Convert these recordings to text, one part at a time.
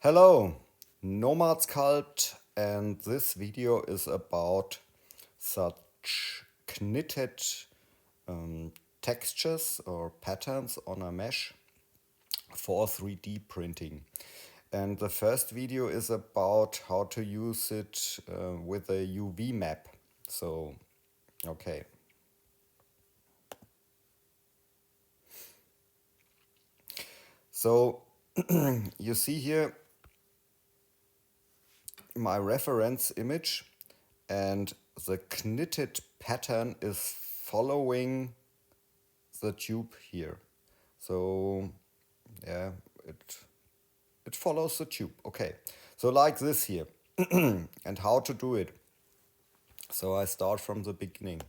Hello, Nomad Sculpt, and this video is about such knitted textures or patterns on a mesh for 3D printing. And the first video is about how to use it with a UV map. So, okay. So, you see here my reference image, and the knitted pattern is following the tube here. So yeah, it follows the tube. Okay, so like this here. And how to do it? So I start from the beginning.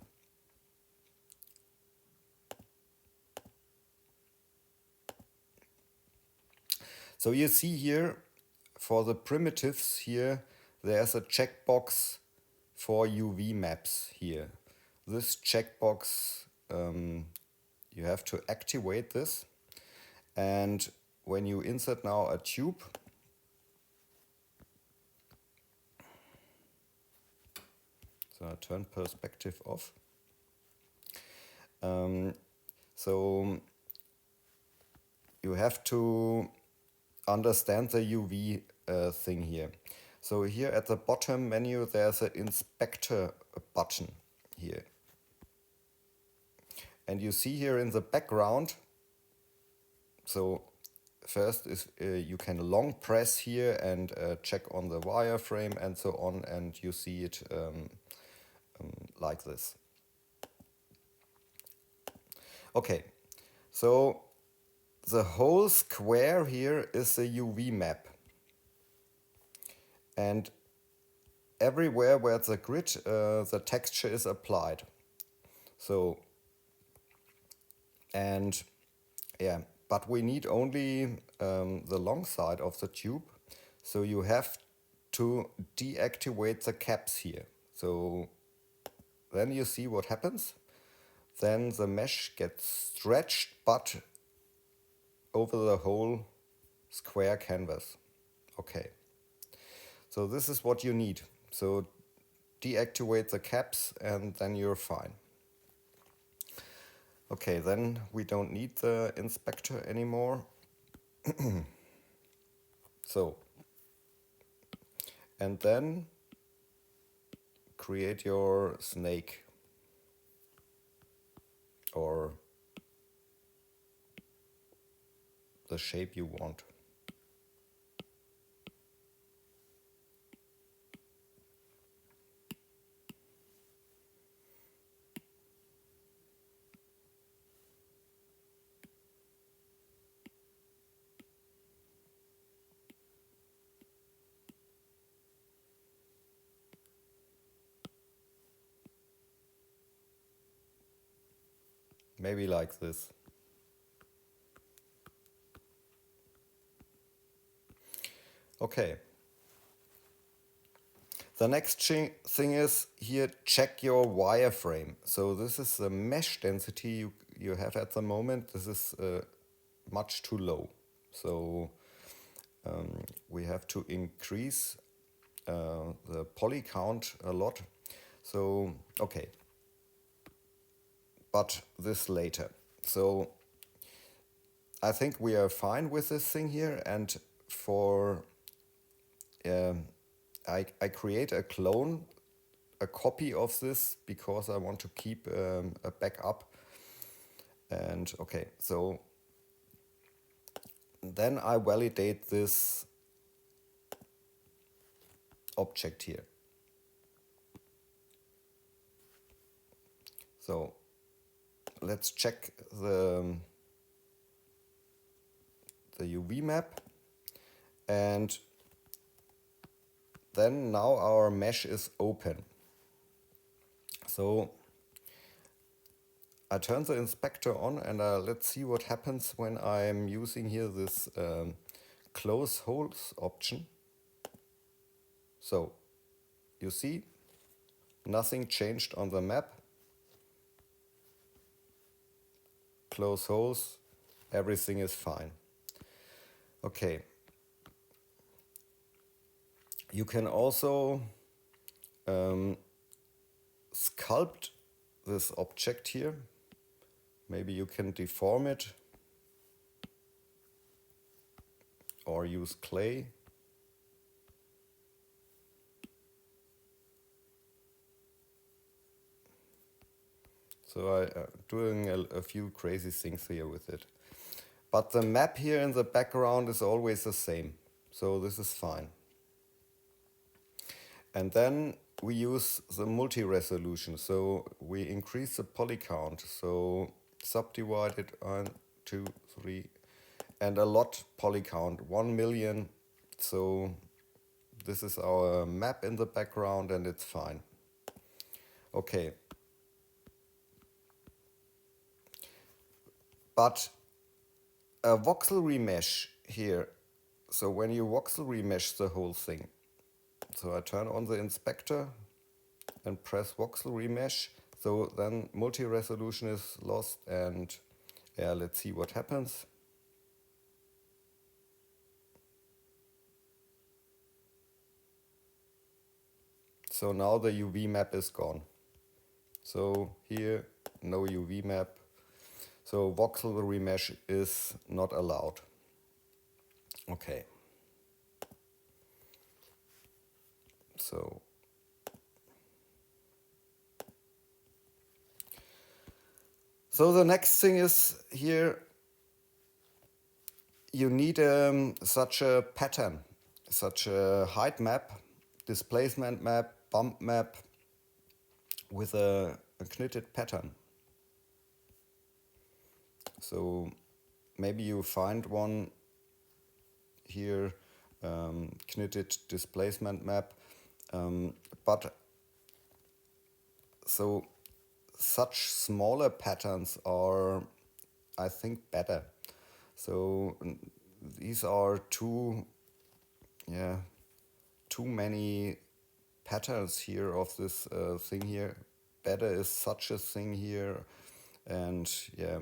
So you see here for the primitives here, there's a checkbox for UV maps here. This checkbox, you have to activate this. And when you insert now a tube, so I turn perspective off. So you have to understand the UV thing here. So here at the bottom menu there's an inspector button here. And you see here in the background, so first is you can long press here and check on the wireframe and so on, and you see it like this. Okay, so the whole square here is a UV map. And everywhere where it's a grid, the texture is applied. So, and yeah, but we need only the long side of the tube. So you have to deactivate the caps here. So then you see what happens. Then the mesh gets stretched, but over the whole square canvas. Okay. So this is what you need. So deactivate the caps and then you're fine. Okay, then we don't need the inspector anymore. So, and then create your snake or the shape you want. Maybe like this. Okay. The next thing is here, check your wireframe. So this is the mesh density you have at the moment. This is much too low. So we have to increase the poly count a lot. So, okay. But this later. So I think we are fine with this thing here, and for I create a clone, a copy of this, because I want to keep a backup. And okay, so then I validate this object here. So let's check the UV map, and then now our mesh is open. So I turn the inspector on, and let's see what happens when I'm using here this close holes option. So you see nothing changed on the map. Close holes, everything is fine. Okay, You can also sculpt this object here. Maybe you can deform it or use clay. So I'm doing a few crazy things here with it. But the map here in the background is always the same. So this is fine. And then we use the multi-resolution. So we increase the poly count. So subdivide it 1, 2, 3, and a lot poly count, 1 million. So this is our map in the background and it's fine. Okay. But a voxel remesh here. So when you voxel remesh the whole thing, so I turn on the inspector and press voxel remesh. So then multi-resolution is lost and yeah, let's see what happens. So now the UV map is gone. So here, no UV map. So voxel remesh is not allowed. Okay. So the next thing is here, you need such a pattern, such a height map, displacement map, bump map with a knitted pattern. So maybe you find one here, knitted displacement map, but so such smaller patterns are, I think, better. So these are too many patterns here of this thing here. Better is such a thing here, and yeah,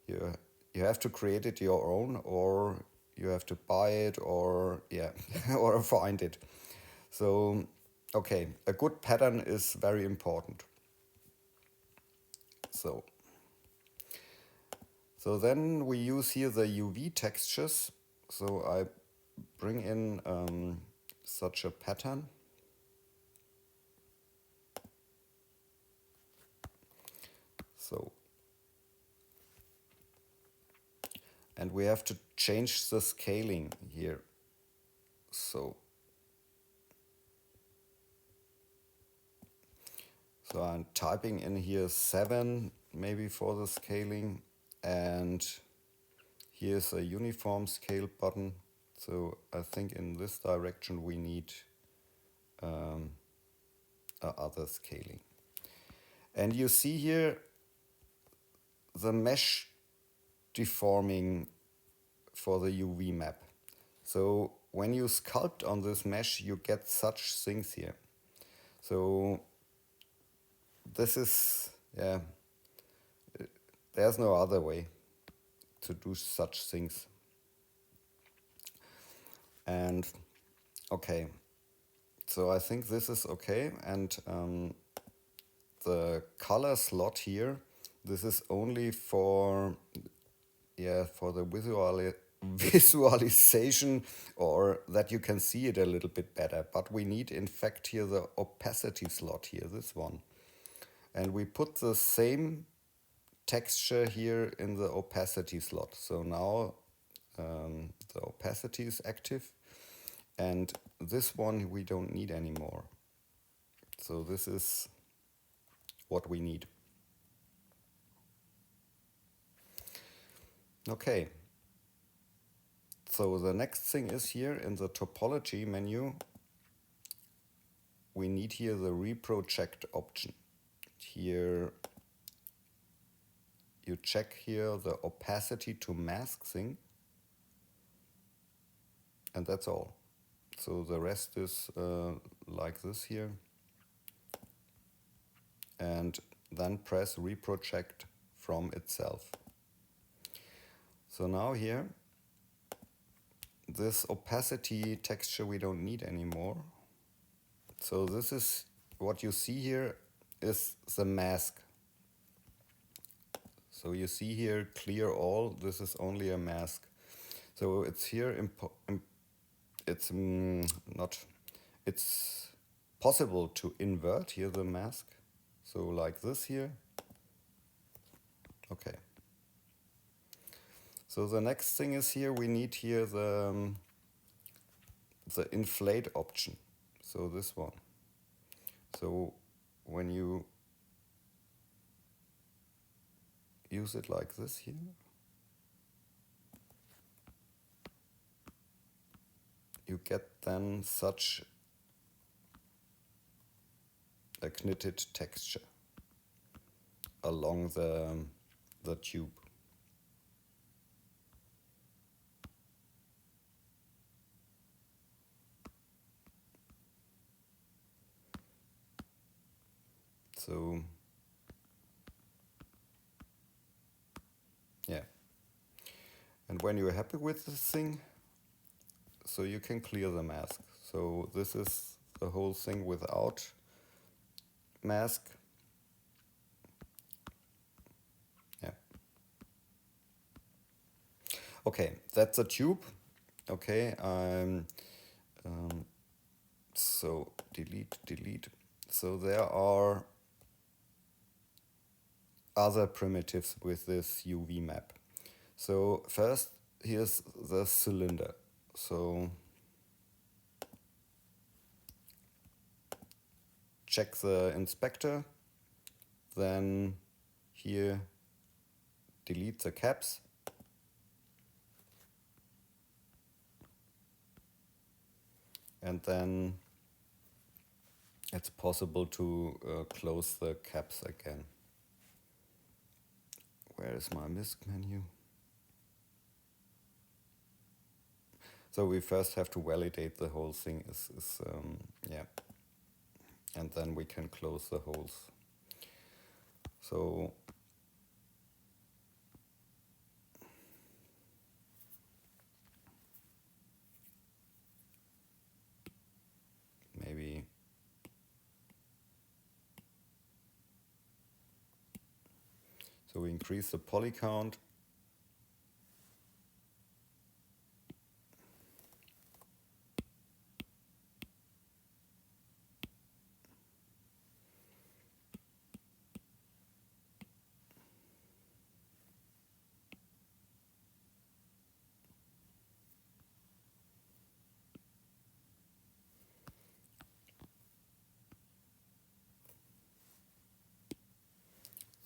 you have to create it your own, or you have to buy it, or yeah, or find it. So okay, a good pattern is very important. So then we use here the UV textures. So I bring in such a pattern. So, and we have to change the scaling here. So I'm typing in here 7 maybe for the scaling, and here's a uniform scale button. So I think in this direction we need other scaling. And you see here the mesh deforming for the UV map. So when you sculpt on this mesh, you get such things here. So this is, yeah, there's no other way to do such things. And okay, so I think this is okay. And the color slot here, this is only for, yeah, for the visualization, or that you can see it a little bit better. But we need, in fact, here the opacity slot here, this one. And we put the same texture here in the opacity slot. So now the opacity is active, and this one we don't need anymore. So this is what we need. Okay. So the next thing is here in the topology menu, we need here the reproject option. Here you check here the opacity to mask thing, and that's all. So the rest is like this here, and then press reproject from itself. So now here this opacity texture we don't need anymore. So this is what you see here is the mask. So you see here clear all, this is only a mask. So it's here, it's not, it's possible to invert here the mask. So like this here. Okay. So the next thing is here, we need here the inflate option. So this one. So when you use it like this here, you get then such a knitted texture along the tube. So yeah, and when you're happy with this thing, so you can clear the mask. So this is the whole thing without mask. Yeah. Okay, that's a tube. Okay, so delete. So there are other primitives with this UV map. So first, here's the cylinder. So check the inspector, then here delete the caps. And then it's possible to close the caps again. Where is my MISC menu? So we first have to validate the whole thing is yeah. And then we can close the holes. So maybe so we increase the poly count.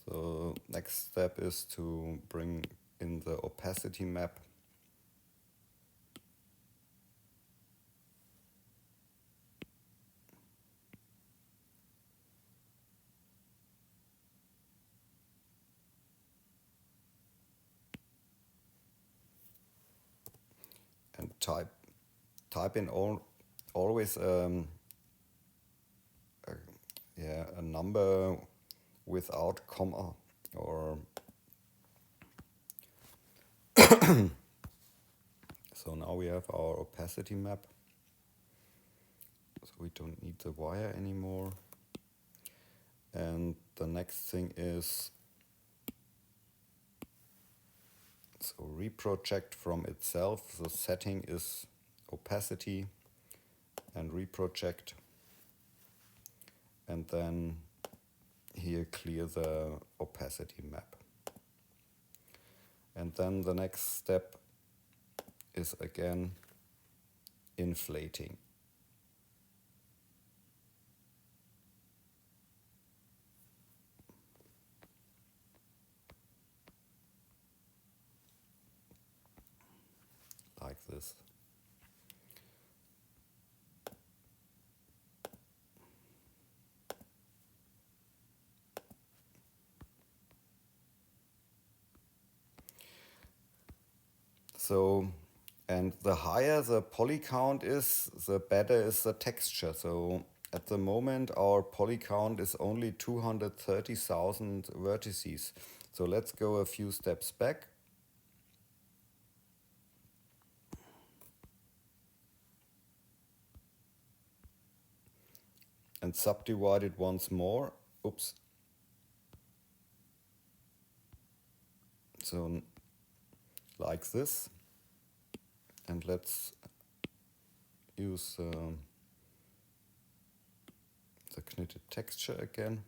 So next step is to bring in the opacity map. And type in always a number without comma or so now we have our opacity map. So we don't need the wire anymore. And the next thing is so reproject from itself. The setting is opacity and reproject. And then here clear the opacity map. And then the next step is again inflating. Like this. So, and the higher the poly count is, the better is the texture. So at the moment our poly count is only 230,000 vertices. So let's go a few steps back. and subdivide it once more. Oops. So like this, and let's use the knitted texture again.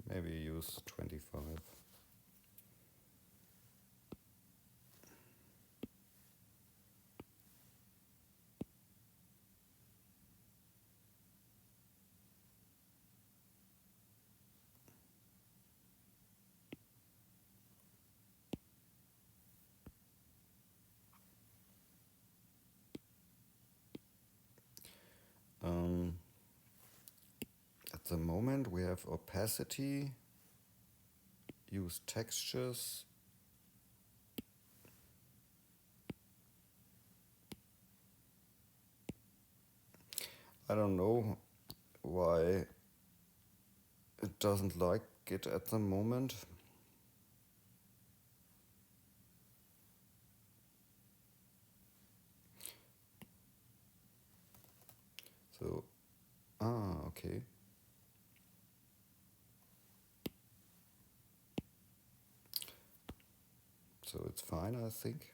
Maybe use 25. At the moment we have opacity, use textures, I don't know why it doesn't like it at the moment. So, okay. So it's fine, I think.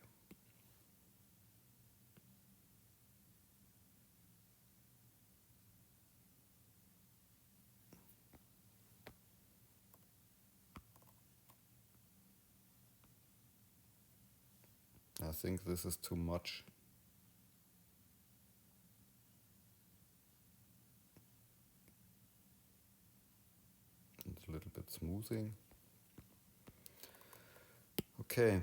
I think this is too much. It's a little bit smoothing. Okay.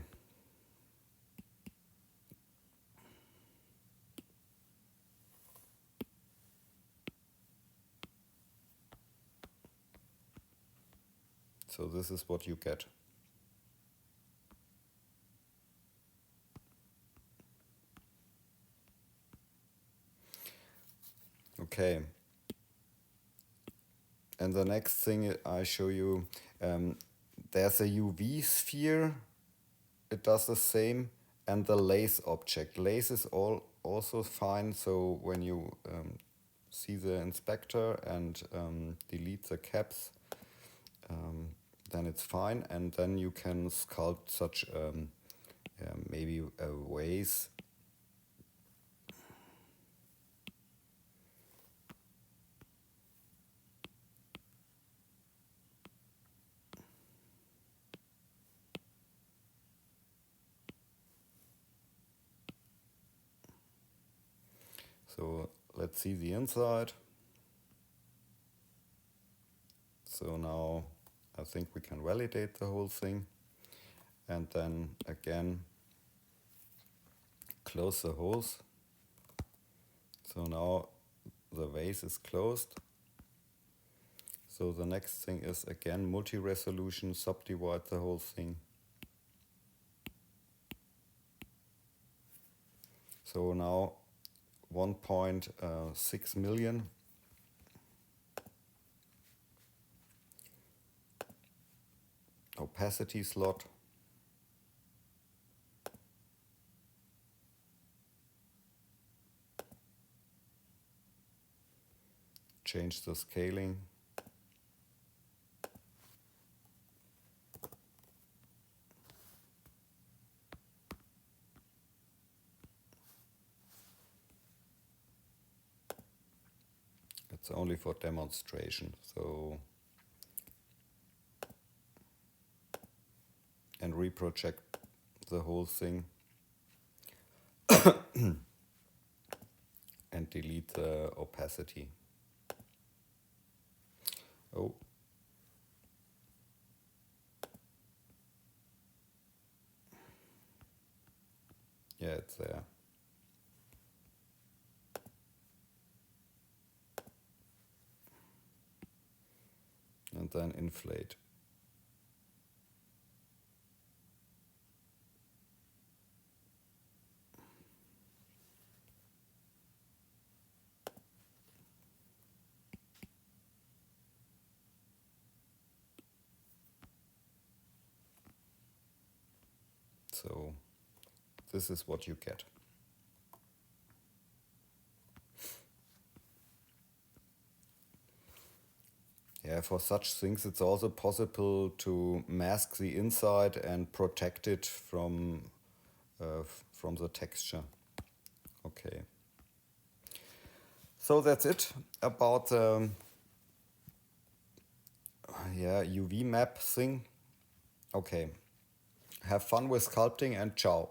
So this is what you get. Okay. And the next thing I show you, there's a UV sphere. It does the same, and the lace object. Lace is also fine. So when you see the inspector and delete the caps, then it's fine. And then you can sculpt such maybe a vase. So let's see the inside. So now I think we can validate the whole thing. And then again, close the holes. So now the vase is closed. So the next thing is again multi-resolution, subdivide the whole thing. So now 1.6 million. Opacity slot. Change the scaling. It's only for demonstration. So and reproject the whole thing and delete the opacity. Oh. Yeah, it's there. And then inflate. So this is what you get. Yeah, for such things it's also possible to mask the inside and protect it from the texture. Okay. So that's it about the UV map thing. Okay. Have fun with sculpting and ciao.